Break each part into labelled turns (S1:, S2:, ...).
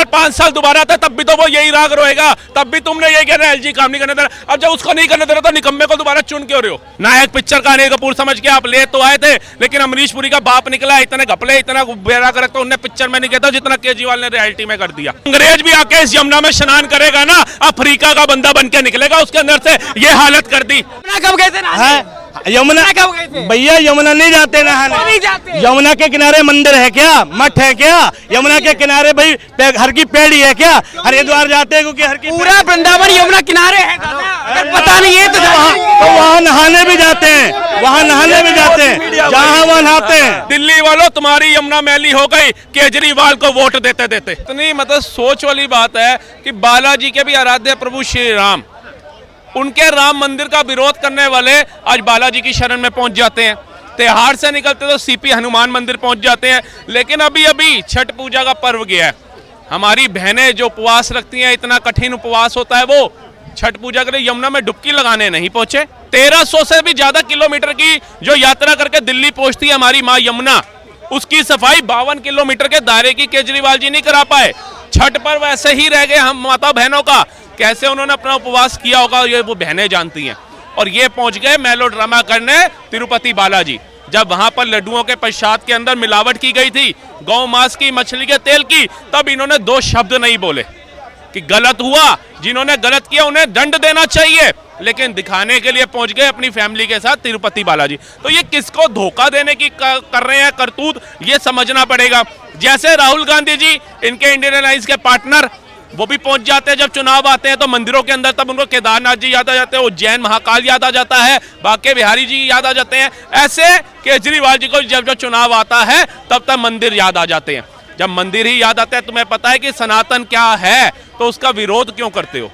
S1: 5 साल दोबारा आता तब भी तो वो यही राग रहेगा, तब भी तुमने यही कहना एलजी काम नहीं करने दे रहा। अब जब उसको नहीं करने दे रहा तो निकम्मे को दोबारा चुन क्यों रहे हो? नायक पिक्चर का अनिल कपूर समझ के आप ले तो आए थे, लेकिन अमरीश पुरी का बाप निकला इतने घपले इतना बेरा कर तो उन्हें पिक्चर में नहीं कहता जितना केजरीवाल ने रियलिटी में कर दिया। अंग्रेज भी आके इस यमुना में स्नान करेगा ना, अफ्रीका का बंदा बन के निकलेगा, उसके अंदर से ये हालत कर दी।
S2: कब गए थे ना?
S3: यमुना
S2: कब गए थे?
S3: भैया यमुना नहीं जाते नहाने,
S2: नहीं जाते।
S3: यमुना के किनारे मंदिर है क्या, मठ है क्या? यमुना के किनारे भाई हर की पेड़ी है क्या? हरिद्वार जाते हैं क्योंकि हर की
S2: पूरा वृंदावन यमुना किनारे है, अगर पता नहीं है तो
S3: वहाँ नहाने भी जाते हैं, वहाँ नहाने भी जाते हैं, जहाँ वहाँ नहाते हैं।
S1: दिल्ली वालों तुम्हारी यमुना मैली हो गई केजरीवाल को वोट देते देते। इतनी मतलब सोच वाली बात है कि बालाजी के भी आराध्य प्रभु श्री राम, उनके राम मंदिर का विरोध करने वाले आज बालाजी की शरण में पहुंच जाते हैं। त्योहार से निकलते तो सीपी हनुमान मंदिर पहुंच जाते हैं। लेकिन अभी अभी छठ पूजा का पर्व गया है, हमारी बहनें जो उपवास रखती हैं, इतना कठिन उपवास होता है, वो छठ पूजा के लिए यमुना में डुबकी लगाने नहीं पहुंचे। 1300 से भी ज्यादा किलोमीटर की जो यात्रा करके दिल्ली पहुंचती है हमारी माँ यमुना, उसकी सफाई 52 किलोमीटर के दायरे की केजरीवाल जी नहीं करा पाए। छठ पर वैसे ही रह गए हम माता बहनों का, कैसे उन्होंने अपना उपवास किया होगा ये वो बहनें जानती हैं। और ये पहुंच गए मेलोड्रामा करने तिरुपति बालाजी, जब वहां पर लड्डुओं के प्रसाद के अंदर मिलावट की गई थी, गौ मांस की, मछली के तेल की, तब इन्होंने 2 शब्द नहीं बोले कि गलत हुआ, जिन्होंने गलत किया उन्हें दंड देना चाहिए, लेकिन दिखाने के लिए पहुंच गए अपनी फैमिली के साथ तिरुपति बालाजी। तो ये किसको धोखा देने की कर रहे हैं करतूत, ये समझना पड़ेगा। जैसे राहुल गांधी जी, इनके इंडियन अलायंस के पार्टनर, वो भी पहुंच जाते हैं जब चुनाव आते हैं तो मंदिरों के अंदर, तब उनको केदारनाथ जी याद आ जाते हैं, उज्जैन महाकाल याद आ जाता है, बांके बिहारी जी याद आ जाते हैं। ऐसे केजरीवाल जी को जब चुनाव आता है तब तक मंदिर याद आ जाते हैं। जब मंदिर ही याद आता है, तुम्हें पता है कि सनातन क्या है, तो उसका विरोध क्यों करते हो?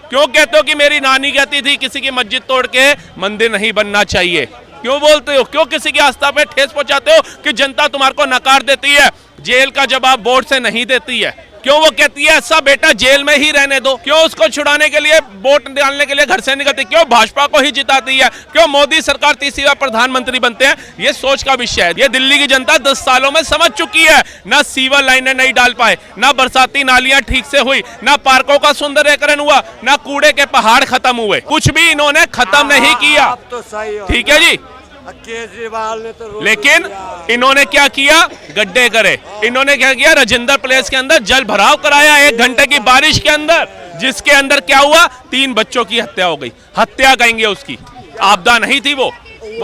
S1: क्यों कहते हो कि मेरी नानी कहती थी किसी की मस्जिद तोड़ के मंदिर नहीं बनना चाहिए? क्यों बोलते हो? क्यों किसी की आस्था पे ठेस पहुंचाते हो कि जनता तुम्हारे को नकार देती है, जेल का जवाब वोट से नहीं देती है? क्यों वो कहती है ऐसा बेटा जेल में ही रहने दो? क्यों उसको छुड़ाने के लिए, वोट डालने के लिए घर से निकलती? क्यों भाजपा को ही जिताती है? क्यों मोदी सरकार तीसरी बार प्रधानमंत्री बनते हैं? ये सोच का विषय है। ये दिल्ली की जनता 10 सालों में समझ चुकी है। ना सीवर लाइनें नहीं डाल पाए, ना बरसाती नालियां ठीक से हुई, ना पार्कों का सुंदरीकरण हुआ, ना कूड़े के पहाड़ खत्म हुए, कुछ भी इन्होंने खत्म नहीं किया। ठीक है जी,
S3: केजरीवाल ने तो
S1: लेकिन इन्होंने क्या किया? गड्ढे करे। इन्होंने क्या किया? राजेंद्र प्लेस के अंदर जल भराव कराया 1 घंटे की बारिश के अंदर, जिसके अंदर क्या हुआ? 3 बच्चों की हत्या हो गई। हत्या कहेंगे उसकी, आपदा नहीं थी वो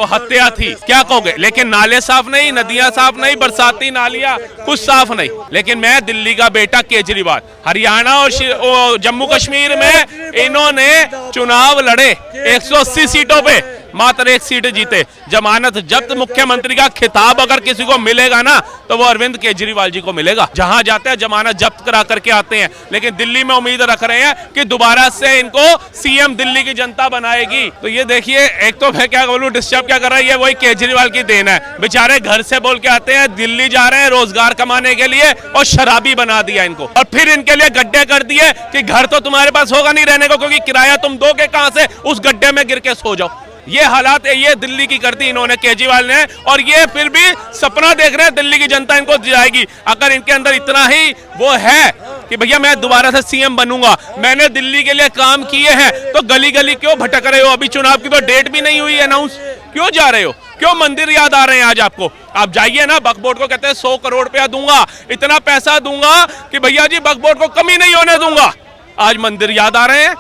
S1: हत्या थी। क्या कहोगे? लेकिन नाले साफ नहीं, नदियां साफ नहीं, बरसाती नालियां कुछ साफ नहीं। लेकिन मैं दिल्ली का बेटा केजरीवाल, हरियाणा और जम्मू कश्मीर में इन्होंने चुनाव लड़े, 180 सीटों पे मात्र 1 सीट जीते। जमानत जब्त मुख्यमंत्री का खिताब अगर किसी को मिलेगा ना तो वो अरविंद केजरीवाल जी को मिलेगा। जहां जाते हैं जमानत जब्त करा करके आते हैं। लेकिन दिल्ली में उम्मीद रख रहे हैं कि दोबारा से इनको सीएम दिल्ली की जनता बनाएगी। तो ये देखिए, एक तो मैं क्या बोलूं, डिस्टर्ब क्या कर रहा है, ये वही केजरीवाल की देन है। बेचारे घर से बोल के आते हैं, दिल्ली जा रहे हैं रोजगार कमाने के लिए, और शराबी बना दिया इनको। और फिर इनके लिए गड्ढे कर दिए कि घर तो तुम्हारे पास होगा नहीं रहने को, क्योंकि किराया तुम दोगे कहां से? उस गड्ढे में गिर के सो जाओ। ये हालात है, ये दिल्ली की कर दी इन्होंने, केजरीवाल ने। और ये फिर भी सपना देख रहे हैं दिल्ली की जनता इनको दिलाएगी। अगर इनके अंदर इतना ही वो है कि भैया मैं दोबारा से सीएम बनूंगा, मैंने दिल्ली के लिए काम किए हैं, तो गली गली क्यों भटक रहे हो? अभी चुनाव की तो डेट भी नहीं हुई अनाउंस, क्यों जा रहे हो? क्यों मंदिर याद आ रहे हैं आज आपको? आप जाइए ना, वक्फ बोर्ड को कहते हैं 100 करोड़ रुपया दूंगा, इतना पैसा दूंगा कि भैया जी वक्फ बोर्ड को कमी नहीं होने दूंगा। आज मंदिर याद आ रहे हैं,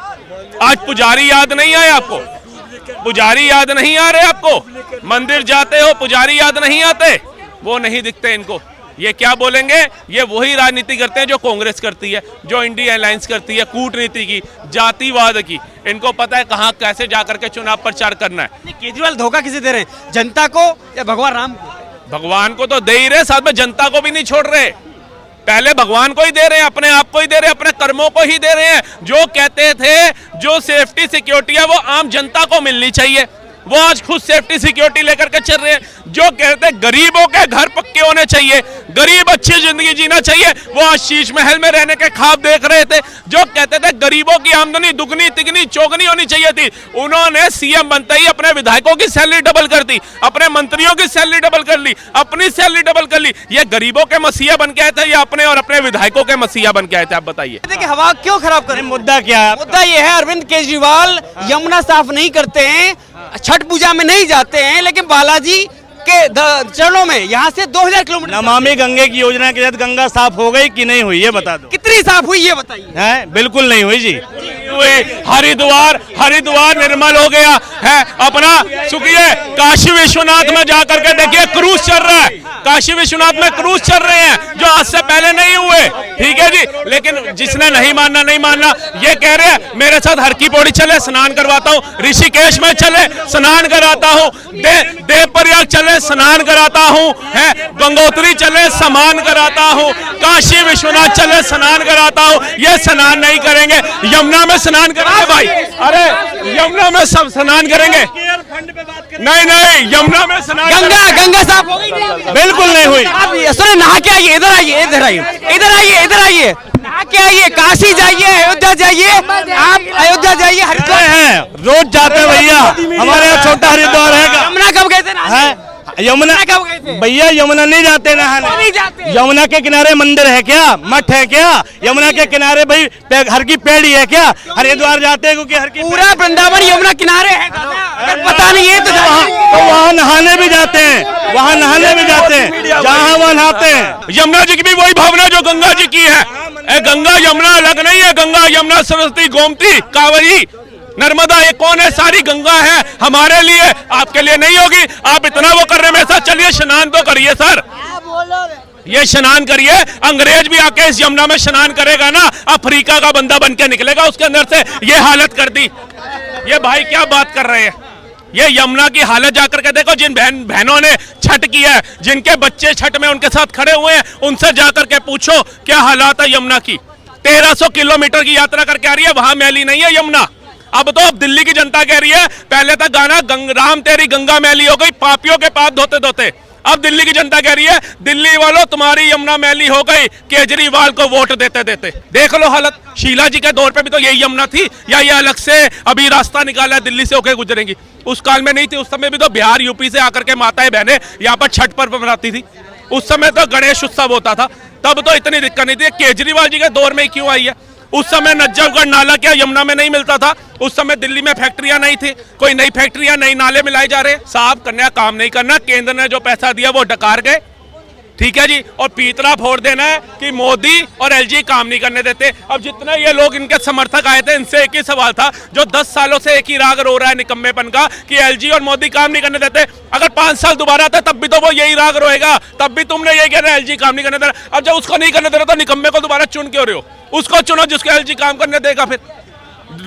S1: आज पुजारी याद नहीं आए आपको? पुजारी याद नहीं आ रहे आपको? मंदिर जाते हो पुजारी याद नहीं आते? वो नहीं दिखते इनको। ये क्या बोलेंगे? ये वही राजनीति करते हैं जो कांग्रेस करती है, जो इंडिया अलायंस करती है, कूटनीति की, जातिवाद की। इनको पता है कहां कैसे जाकर के चुनाव प्रचार करना है।
S2: केजरीवाल धोखा किसे दे रहे हैं, जनता को या भगवान राम को?
S1: भगवान को तो दे ही रहे, साथ में जनता को भी नहीं छोड़ रहे। पहले भगवान को ही दे रहे हैं, अपने आप को ही दे रहे हैं, अपने कर्मों को ही दे रहे हैं। जो कहते थे जो सेफ्टी सिक्योरिटी है वो आम जनता को मिलनी चाहिए, वो आज खुद सेफ्टी सिक्योरिटी लेकर के चल रहे हैं। जो कहते हैं गरीबों के घर पक्के होने चाहिए, गरीब अच्छी जिंदगी जीना चाहिए, वो आज शीश महल में रहने के ख्वाब देख रहे थे। जो कहते थे गरीबों की आमदनी दुगनी तिगनी चौगनी होनी चाहिए थी, उन्होंने सीएम बनते ही अपने विधायकों की सैलरी डबल कर दी, अपने मंत्रियों की सैलरी डबल कर ली, अपनी सैलरी डबल कर ली। ये गरीबों के मसीहा बन के आए थे या अपने और अपने विधायकों के मसीहा बन के आए थे? आप बताइए।
S2: देखिए हवा क्यों खराब करें?
S3: मुद्दा क्या है?
S2: मुद्दा ये है अरविंद केजरीवाल यमुना साफ नहीं करते हैं, छठ पूजा में नहीं जाते हैं, लेकिन बालाजी के चरणों में यहाँ से 2000 किलोमीटर।
S3: नमामि गंगे की योजना के तहत गंगा साफ हो गई कि नहीं हुई, ये बता दो।
S2: कितनी साफ हुई ये बताइए।
S3: है बिल्कुल नहीं हुई जी।
S1: हरिद्वार निर्मल हो गया है। अपना सुखिए काशी विश्वनाथ में जाकर के देखिए क्रूज चल रहा है, काशी विश्वनाथ में क्रूज चल रहे हैं जो आज से पहले नहीं हुए। ठीक है जी, लेकिन जिसने नहीं मानना नहीं मानना, ये कह रहे हैं मेरे साथ हर की पौड़ी चले स्नान करवाता हूँ, ऋषिकेश में चले स्नान कराता हूँ, देवप्रयाग चले स्नान कराता हूँ, है गंगोत्री चले स्नान कराता हूँ, काशी विश्वनाथ चले स्नान कराता हूँ। ये स्नान नहीं करेंगे, यमुना में स्नान करेंगे भाई। अरे यमुना में सब स्नान करेंगे? नहीं, यमुना में स्नान
S2: गंगा साफ हो गई?
S3: बिल्कुल नहीं हुई।
S2: आप सुने, नहा के आइए, इधर आइए, इधर आइए, इधर आइए, इधर आइए, नहा के आइए, काशी जाइए, अयोध्या जाइए, आप अयोध्या जाइए, हरिद्वार
S3: हैं रोज जाते हैं भैया, हमारे यहाँ छोटा हरिद्वार है।
S2: यमुना कब गए थे ना?
S3: यमुना
S2: कब गए थे
S3: भैया? यमुना नहीं जाते नहाने।
S2: नहीं जाते।
S3: यमुना के किनारे मंदिर है क्या, मठ है क्या? यमुना के किनारे भाई हर की पेड़ी है क्या? हरिद्वार जाते हैं क्योंकि हर की
S2: पूरा वृंदावन यमुना किनारे है। अगर पता नहीं है तो
S3: वहाँ नहाने भी जाते हैं, वहाँ नहाने भी जाते हैं, जहाँ वहाँ नहाते हैं।
S1: यमुना जी की भी वही भावना जो गंगा जी की है। गंगा यमुना अलग नहीं है, गंगा यमुना सरस्वती गोमती कावेरी नर्मदा, ये कौन है? सारी गंगा है हमारे लिए, आपके लिए नहीं होगी। आप इतना वो कर रहे हैं मेरे साथ, चलिए स्नान तो करिए सर, ये स्नान करिए। अंग्रेज भी आके इस यमुना में स्नान करेगा ना, अफ्रीका का बंदा बन के निकलेगा उसके अंदर से। ये हालत कर दी, ये भाई क्या बात कर रहे हैं? ये यमुना की हालत जाकर के देखो, जिन बहनों ने छठ किया है, जिनके बच्चे छठ में उनके साथ खड़े हुए हैं, उनसे जाकर के पूछो क्या हालात है यमुना की। 1300 किलोमीटर की यात्रा करके आ रही है, वहां मैली नहीं है यमुना। अब दिल्ली की जनता कह रही है, पहले था गाना राम तेरी गंगा मैली हो गई, पापियों के पाप धोते धोते। अब दिल्ली की जनता कह रही है, दिल्ली वालों तुम्हारी यमुना मैली हो गई केजरीवाल को वोट देते देते। देख लो हालत, शीला जी के दौर पे भी तो यही यमुना थी, या ये अलग से अभी रास्ता निकाला है दिल्ली से होकर गुजरेंगी? उस काल में नहीं थी, उस समय भी तो बिहार यूपी से आकर के माताएं बहनें यहाँ पर छठ पर्व मनाती थी। उस समय तो गणेश उत्सव होता था, तब तो इतनी दिक्कत नहीं थी। केजरीवाल जी के दौर में क्यों आई है? उस समय नजफगढ़ नाला क्या यमुना में नहीं मिलता था? उस समय दिल्ली में फैक्ट्रियां नहीं थी, कोई नई फैक्ट्रियां नई नाले मिलाए जा रहे। साफ करना काम नहीं करना, केंद्र ने जो पैसा दिया वो डकार गए। ठीक है जी, और पीतरा फोड़ देना है कि मोदी और एलजी काम नहीं करने देते। अब जितने ये लोग इनके समर्थक आए थे, इनसे एक ही सवाल था जो 10 सालों से एक ही राग रो रहा है निकम्मेपन का, कि एलजी और मोदी काम नहीं करने देते। अगर 5 साल दोबारा आते तब भी तो वो यही राग रोएगा, तब भी तुमने यही कहना एलजी काम नहीं करने दे रहा। अब जब उसको नहीं करने दे रहा तो निकम्मे को दोबारा चुन क्यों रहे हो? उसको चुनो जिसको एलजी काम करने देगा, फिर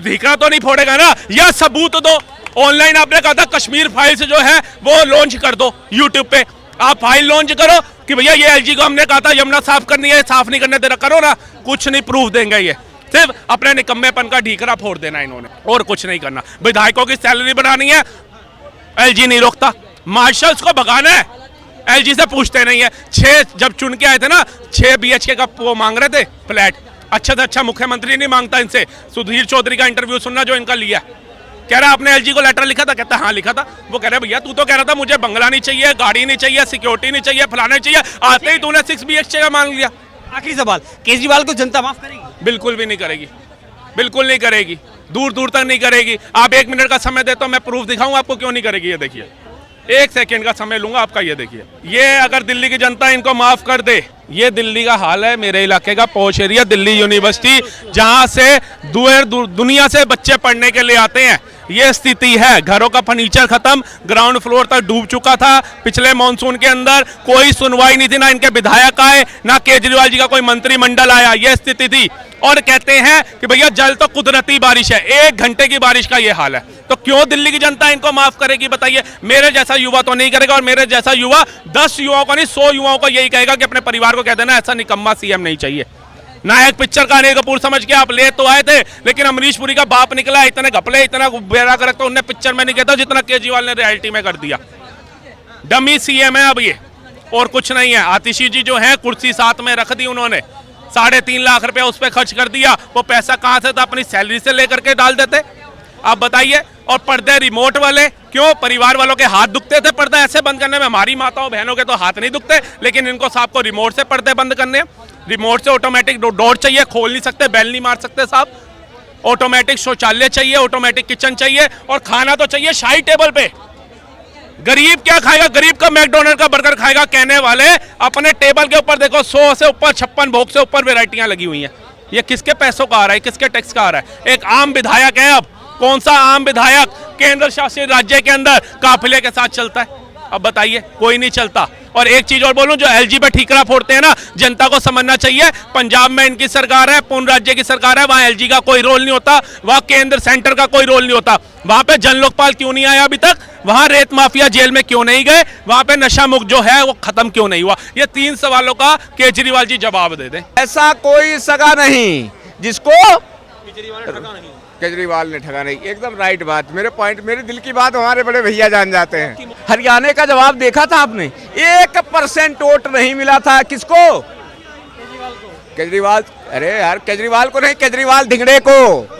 S1: ढीकना तो नहीं फोड़ेगा ना। या सबूत दो, ऑनलाइन आपने कहा था कश्मीर फाइल्स जो है वो लॉन्च कर दो यूट्यूब पे, आप फाइल लॉन्च करो कि भैया ये एलजी को हमने कहा था यमुना साफ करनी है, साफ नहीं करने दे रहा, करो ना। कुछ नहीं प्रूफ देंगे, ये सिर्फ अपने निकम्मेपन का ढीकरा फोड़ देना इन्होंने, और कुछ नहीं करना। विधायकों की सैलरी बढ़ानी है, एलजी नहीं रोकता। मार्शल्स को भगाना है, एलजी से पूछते नहीं है। 6 जब चुन के आए थे ना, 6 BHK का वो मांग रहे थे फ्लैट, अच्छा से अच्छा मुख्यमंत्री नहीं मांगता इनसे। सुधीर चौधरी का इंटरव्यू सुनना जो इनका लिया, कह रहा आपने एलजी को लेटर लिखा था? कहता हाँ लिखा था। वो कह रहे भैया तू तो कह रहा था मुझे बंगला नहीं चाहिए, गाड़ी नहीं चाहिए, सिक्योरिटी नहीं चाहिए, फलाना चाहिए, आते ही तूने 6 BHK का मांग लिया।
S2: आखिरी सवाल, केजरीवाल को जनता माफ करेगी?
S1: बिल्कुल भी नहीं करेगी, बिल्कुल नहीं करेगी, दूर दूर तक नहीं करेगी। आप 1 मिनट का समय दे तो मैं प्रूफ दिखाऊं आपको क्यों नहीं करेगी। ये देखिए, 1 सेकेंड का समय लूंगा आपका, ये देखिए। ये अगर दिल्ली की जनता इनको माफ कर दे, ये दिल्ली का हाल है, मेरे इलाके का पॉश एरिया दिल्ली यूनिवर्सिटी, जहां से दुनिया से बच्चे पढ़ने के लिए आते हैं। ये स्थिति है, घरों का फर्नीचर खत्म, ग्राउंड फ्लोर तक डूब चुका था। पिछले मॉनसून के अंदर कोई सुनवाई नहीं थी, ना इनके विधायक आए, ना केजरीवाल जी का कोई मंत्रिमंडल आया, ये स्थिति थी। और कहते हैं कि भैया जल तो कुदरती बारिश है, 1 घंटे की बारिश का ये हाल है। तो क्यों दिल्ली की जनता इनको माफ करेगी बताइए? मेरे जैसा युवा तो नहीं करेगा, और मेरे जैसा युवा 10 युवाओं को नहीं 100 युवाओं को यही कहेगा कि अपने परिवार को कह देना ऐसा निकम्मा सीएम नहीं चाहिए। नायक पिक्चर का अनिल कपूर समझ के आप ले तो आए थे, लेकिन अमरीश पुरी का बाप निकला इतने घपले इतना बेरा कर तो उन्हें पिक्चर में नहीं कहता जितना केजरीवाल ने रियलिटी में कर दिया। डमी सीएम है अब ये, और कुछ नहीं है। आतिशी जी जो है कुर्सी साथ में रख दी उन्होंने, 3.5 लाख रुपया उस पर खर्च कर दिया। वो पैसा कहां से था? अपनी सैलरी से लेकर के डाल देते। आप बताइए। और पर्दे रिमोट वाले क्यों? परिवार वालों के हाथ दुखते थे पर्दा ऐसे बंद करने में। हमारी माताओं बहनों के तो हाथ नहीं दुखते, लेकिन इनको साहब को रिमोट से पर्दे बंद करने, रिमोट से ऑटोमेटिक डोर चाहिए, खोल नहीं सकते, बेल नहीं मार सकते साहब। ऑटोमेटिक शौचालय चाहिए, ऑटोमेटिक किचन चाहिए, और खाना तो चाहिए शाही टेबल पे। गरीब क्या खाएगा? गरीब का मैकडोनल्ड का बर्गर खाएगा कहने वाले अपने टेबल के ऊपर देखो 100 से ऊपर 56 भोग से ऊपर वेराइटियां लगी हुई हैं। ये किसके पैसों का आ रहा है? किसके टैक्स का आ रहा है? एक आम विधायक है। अब कौन सा आम विधायक केंद्र शासित राज्य के अंदर काफिले के साथ चलता है? अब बताइए, कोई नहीं चलता। और एक चीज और बोलूं, जो एलजी पे ठीकरा फोड़ते हैं ना, जनता को समझना चाहिए पंजाब में इनकी सरकार है, पूर्ण राज्य की सरकार है, वहां एलजी का कोई रोल नहीं होता, वहां केंद्र सेंटर का कोई रोल नहीं होता। वहां पे जन लोकपाल क्यों नहीं आया अभी तक? वहां रेत माफिया जेल में क्यों नहीं गए? वहां पे नशा मुक्त जो है वो खत्म क्यों नहीं हुआ? ये 3 सवालों का केजरीवाल जी जवाब दे दें।
S4: ऐसा कोई सगा नहीं जिसको केजरीवाल ने ठगा नहीं। एकदम राइट बात, मेरे पॉइंट, मेरे दिल की बात हमारे बड़े भैया जान जाते हैं। हरियाणा का जवाब देखा था आपने? 1% वोट नहीं मिला था किसको? केजरीवाल। अरे यार, केजरीवाल को नहीं, केजरीवाल धिंगड़े को।